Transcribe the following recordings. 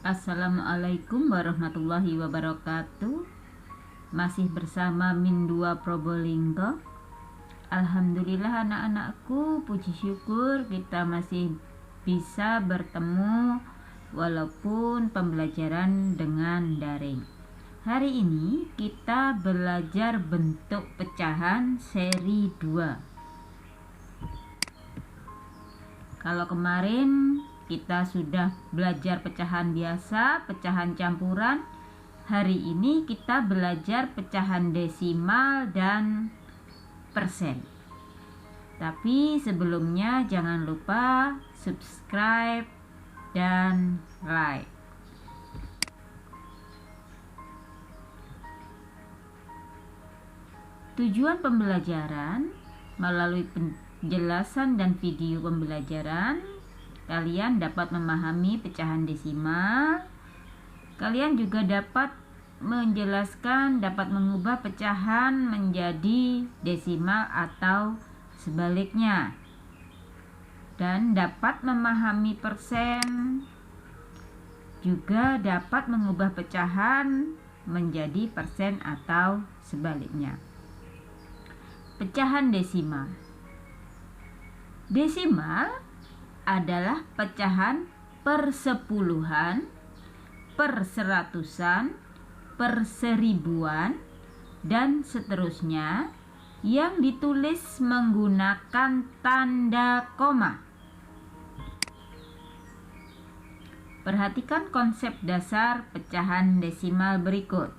Assalamualaikum warahmatullahi wabarakatuh. Masih bersama Min2 Probolinggo. Alhamdulillah anak-anakku, puji syukur kita masih bisa bertemu walaupun pembelajaran dengan daring. Hari ini kita belajar bentuk pecahan seri 2. Kalau kemarin kita sudah belajar pecahan biasa, pecahan campuran. Hari ini kita belajar pecahan desimal dan persen. Tapi sebelumnya jangan lupa subscribe dan like. Tujuan pembelajaran melalui penjelasan dan video pembelajaran, kalian dapat memahami pecahan desimal. Kalian juga dapat menjelaskan, dapat mengubah pecahan menjadi desimal atau sebaliknya. Dan dapat memahami persen. Juga dapat mengubah pecahan menjadi persen atau sebaliknya. Pecahan desimal. Desimal adalah pecahan per sepuluhan, per seratusan, per seribuan, dan seterusnya yang ditulis menggunakan tanda koma. Perhatikan konsep dasar pecahan desimal berikut.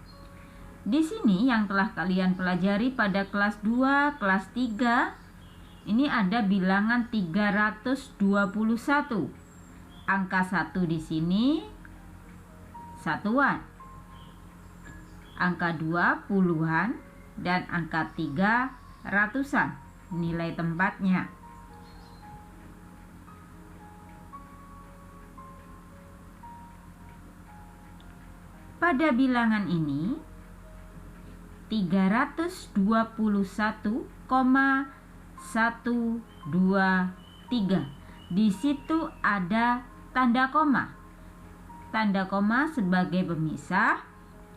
Di sini yang telah kalian pelajari pada kelas 2, kelas 3, ini ada bilangan 321. Angka 1 di sini satuan. Angka 2 puluhan dan angka 3 ratusan. Nilai tempatnya. Pada bilangan ini 321,123. Di situ ada tanda koma. Tanda koma sebagai pemisah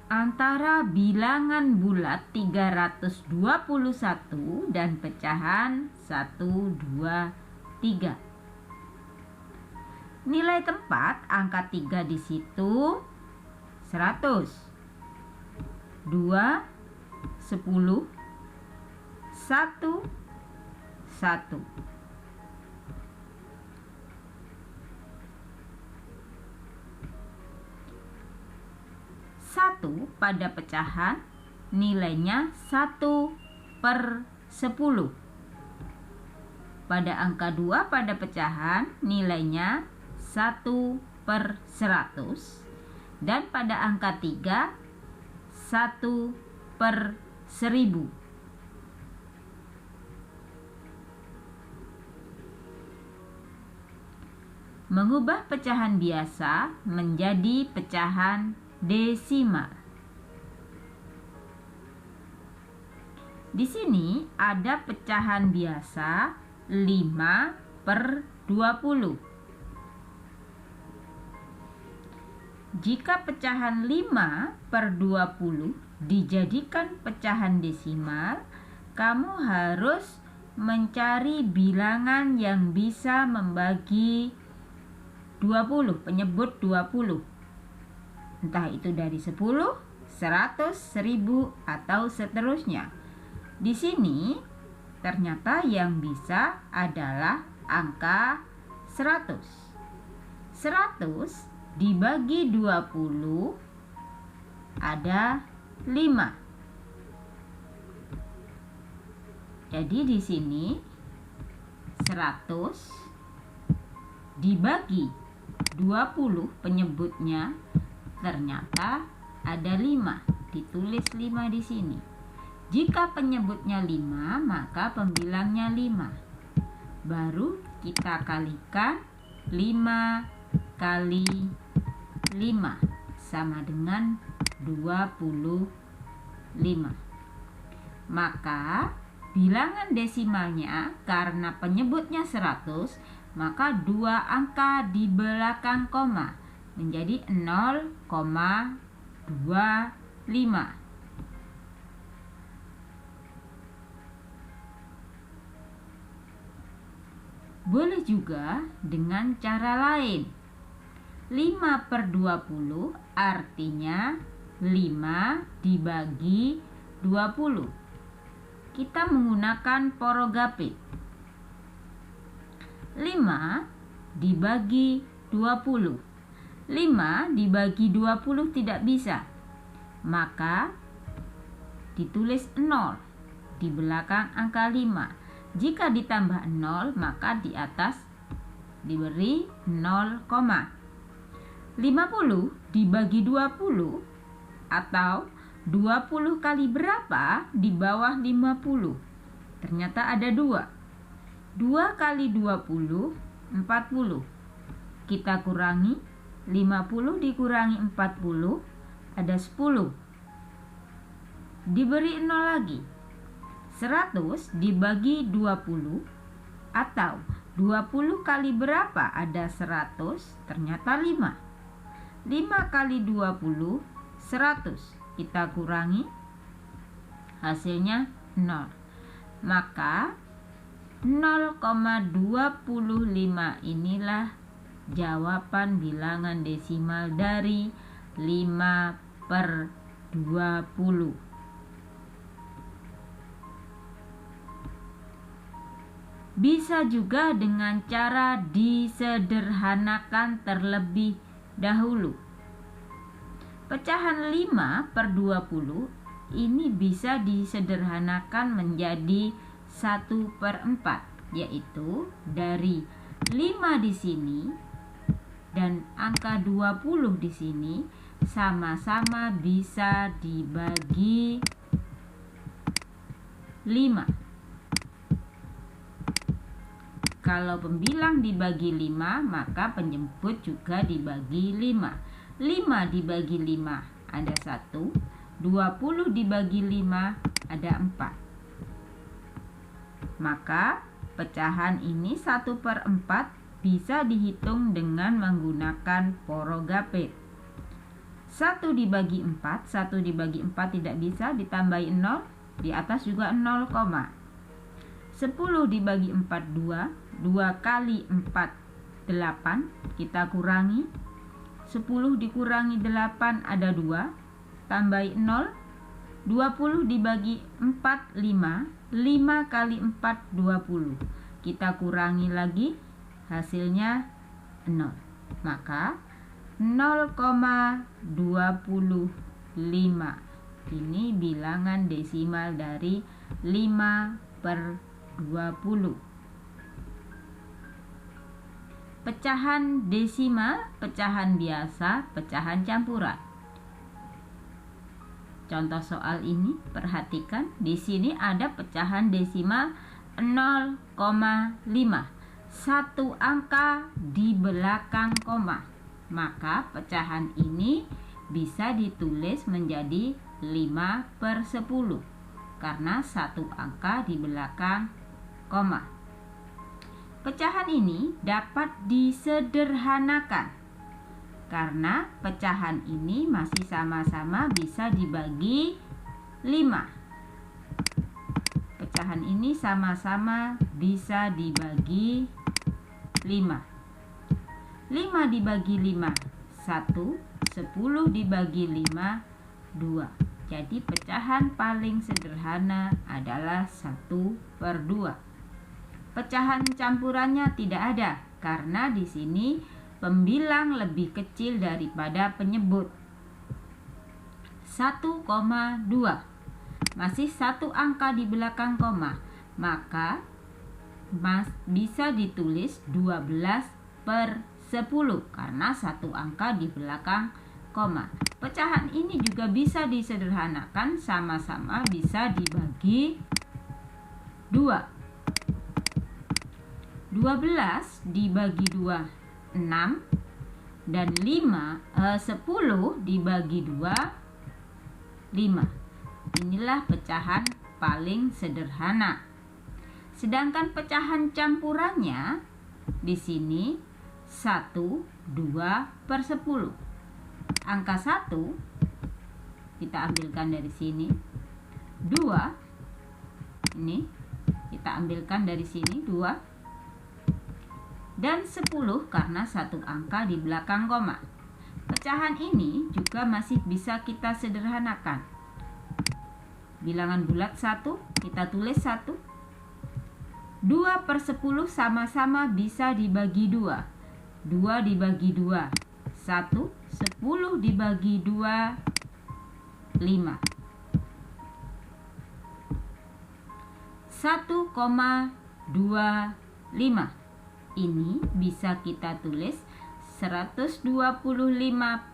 antara bilangan bulat 321 dan pecahan 123. Nilai tempat angka 3 di situ 100, 2, 10, 1, 1. Satu pada pecahan nilainya 1/10. Pada angka 2 pada pecahan nilainya 1/100. Dan pada angka 3 1/1000. Mengubah pecahan biasa menjadi pecahan desimal. Di sini ada pecahan biasa 5/20. Jika pecahan 5/20 dijadikan pecahan desimal, kamu harus mencari bilangan yang bisa membagi 20, penyebut 20. Entah itu dari 10, 100, 1000, atau seterusnya. Di sini ternyata yang bisa adalah angka 100. 100 dibagi 20 ada 5. Jadi di sini 100 dibagi 20 penyebutnya ternyata ada 5. Ditulis 5 di sini. Jika penyebutnya 5, maka pembilangnya 5. Baru kita kalikan 5 kali 5 sama dengan 25. Maka bilangan desimalnya karena penyebutnya 100, maka 2 angka di belakang koma menjadi 0,25. Boleh juga dengan cara lain. 5/20 artinya 5 dibagi 20. Kita menggunakan porogapit. 5 dibagi 20. 5 dibagi 20 tidak bisa. Maka ditulis 0 di belakang angka 5. Jika ditambah 0, maka di atas diberi 0, 50 dibagi 20 atau 20 kali berapa di bawah 50? Ternyata ada 2. 2 kali 20, 40. Kita kurangi, 50 dikurangi 40, ada 10. Diberi 0 lagi. 100 dibagi 20 atau 20 kali berapa ada 100? Ternyata 5. 5 kali 20, 100. Kita kurangi, hasilnya 0. Maka 0,25 inilah jawaban bilangan desimal dari 5/20. Bisa juga dengan cara disederhanakan terlebih dahulu. Pecahan 5/20 ini bisa disederhanakan menjadi 1/4, yaitu dari 5 di sini dan angka 20 di sini sama-sama bisa dibagi 5. Kalau pembilang dibagi 5, maka penjemput juga dibagi 5. 5 dibagi 5 ada 1, 20 dibagi 5 ada 4. Maka pecahan ini 1/4 bisa dihitung dengan menggunakan porogapit. 1 dibagi 4, 1 dibagi 4 tidak bisa, ditambahi 0, di atas juga 0, 10 dibagi 4, 2. 2 kali 4, 8. Kita kurangi. 10 dikurangi 8 ada 2. Tambahi 0. 20 dibagi 4, 5. 5 kali 4, 20. Kita kurangi lagi. Hasilnya 0. Maka 0,25. Ini bilangan desimal dari 5/20. Pecahan desimal, pecahan biasa, pecahan campuran. Contoh soal ini, perhatikan di sini ada pecahan desimal 0,5. Satu angka di belakang koma. Maka pecahan ini bisa ditulis menjadi 5/10 karena satu angka di belakang koma. Pecahan ini dapat disederhanakan karena pecahan ini masih sama-sama bisa dibagi 5. Pecahan ini sama-sama bisa dibagi 5. 5 dibagi 5, 1. 10 dibagi 5, 2. Jadi pecahan paling sederhana adalah 1/2. Pecahan campurannya tidak ada karena di sini pembilang lebih kecil daripada penyebut. 1,2. Masih satu angka di belakang koma, maka bisa ditulis 12/10 karena satu angka di belakang koma. Pecahan ini juga bisa disederhanakan, sama-sama bisa dibagi 2. 12 dibagi 2, 6. Dan 10 dibagi 2, 5. Inilah pecahan paling sederhana. Sedangkan pecahan campurannya di sini 1, 2 per 10. Angka 1 kita ambilkan dari sini. 2 ini kita ambilkan dari sini 2. Dan 10 karena satu angka di belakang koma. Pecahan ini juga masih bisa kita sederhanakan. Bilangan bulat 1, kita tulis 1. 2 per 10 sama-sama bisa dibagi 2. 2 dibagi 2, 1. 10 dibagi 2, 5. 1,25. Ini bisa kita tulis 125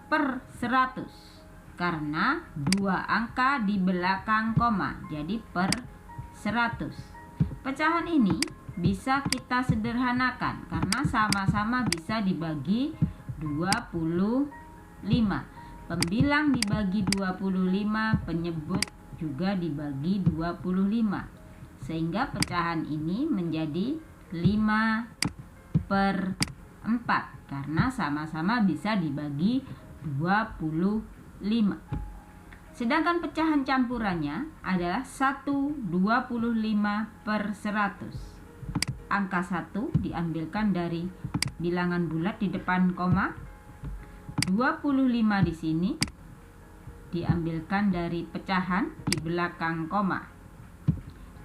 per 100 karena 2 angka di belakang koma, jadi per 100. Pecahan ini bisa kita sederhanakan karena sama-sama bisa dibagi 25. Pembilang dibagi 25, penyebut juga dibagi 25. Sehingga pecahan ini menjadi 5 per 4 karena sama-sama bisa dibagi 25. Sedangkan pecahan campurannya adalah 1/25 per 100. Angka 1 diambilkan dari bilangan bulat di depan koma. 25 di sini diambilkan dari pecahan di belakang koma.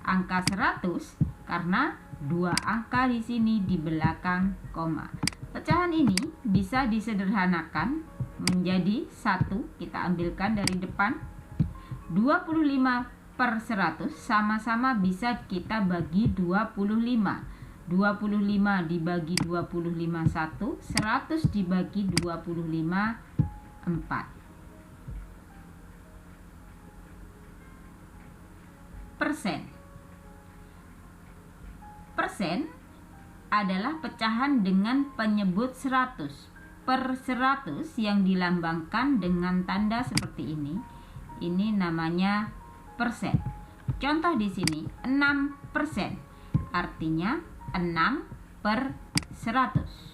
Angka 100 karena 2 angka di sini di belakang koma. Pecahan ini bisa disederhanakan menjadi 1, kita ambilkan dari depan. 25 per 100 sama-sama bisa kita bagi 25. 25 dibagi 25 1, 100 dibagi 25 4. Persen. Persen adalah pecahan dengan penyebut 100 per 100 yang dilambangkan dengan tanda seperti ini. Ini namanya persen. Contoh di sini 6%, artinya 6 per 100.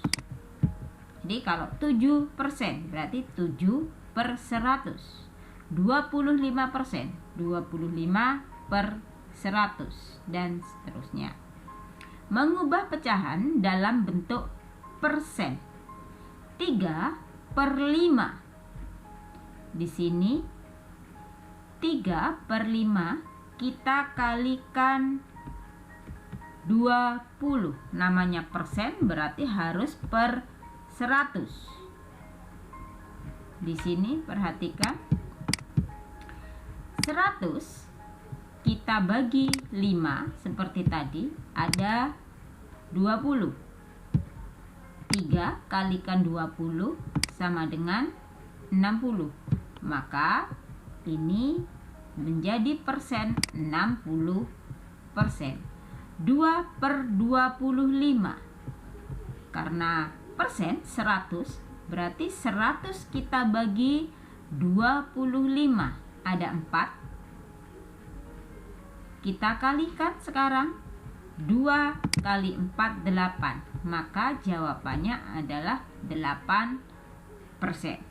Jadi kalau 7% berarti 7 per 100. 25%, 25 per 100 dan seterusnya. Mengubah pecahan dalam bentuk persen. 3 per 5. Di sini 3 per 5 kita kalikan 20. Namanya persen berarti harus per 100. Di sini perhatikan 100 kita bagi 5 seperti tadi ada 20. 3 kalikan 20 sama dengan 60. Maka ini menjadi persen 60%. 2 per 25. Karena persen 100 berarti 100 kita bagi 25 ada 4. Kita kalikan sekarang 2 kali 4 8. Maka jawabannya adalah 8%.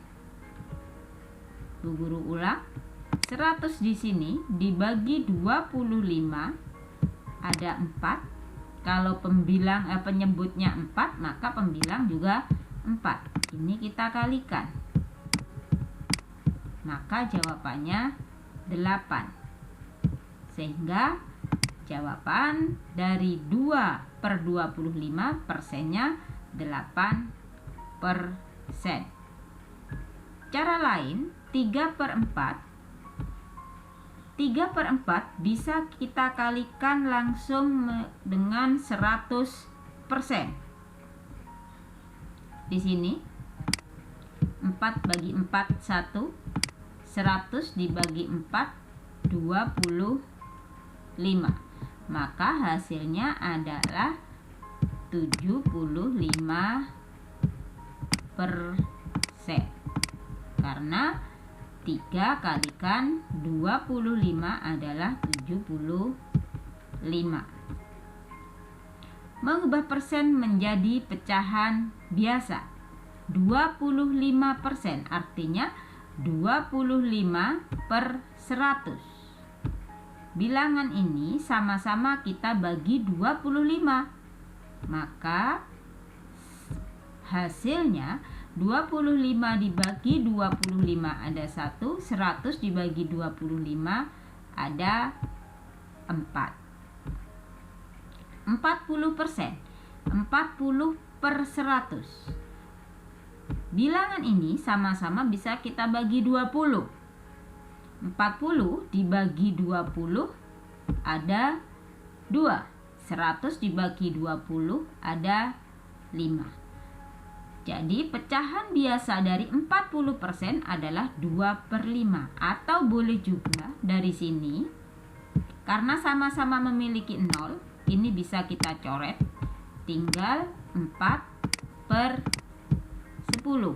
Bu Guru ulang. 100 di sini dibagi 25 ada 4. Kalau penyebutnya 4, maka pembilang juga 4. Ini kita kalikan. Maka jawabannya 8. Sehingga jawaban dari 2 per 25 persennya 8%. Cara lain 3 per 4. 3 per 4 bisa kita kalikan langsung dengan 100%. Di sini 4 bagi 4 1. 100 dibagi 4 25. Maka hasilnya adalah 75%. Karena 3 kalikan 25 adalah 75. Mengubah persen menjadi pecahan biasa. 25%, artinya 25/100. Bilangan ini sama-sama kita bagi 25. Maka hasilnya 25 dibagi 25 ada 1, 100 dibagi 25 ada 4. 40%, 40/100. Bilangan ini sama-sama bisa kita bagi 20. 40 dibagi 20 ada 2. 100 dibagi 20 ada 5. Jadi pecahan biasa dari 40% adalah 2/5. Atau boleh juga dari sini, karena sama-sama memiliki 0, ini bisa kita coret, tinggal 4/10.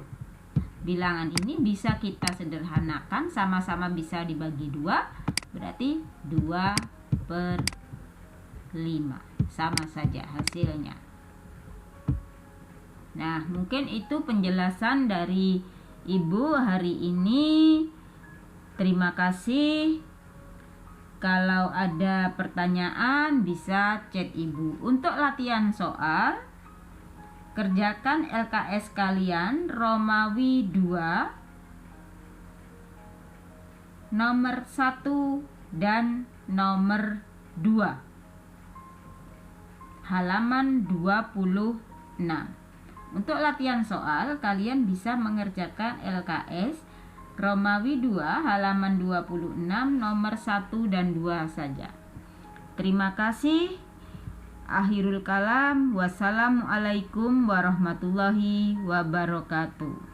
Bilangan ini bisa kita sederhanakan, sama-sama bisa dibagi 2, berarti 2/5. Sama saja hasilnya. Nah, mungkin itu penjelasan dari Ibu hari ini. Terima kasih. Kalau ada pertanyaan bisa chat Ibu. Untuk latihan soal, kerjakan LKS kalian Romawi 2 nomor 1 dan nomor 2, halaman 26. Untuk latihan soal, kalian bisa mengerjakan LKS Romawi 2 halaman 26 nomor 1 dan 2 saja. Terima kasih. Akhirul kalam. Wassalamualaikum warahmatullahi wabarakatuh.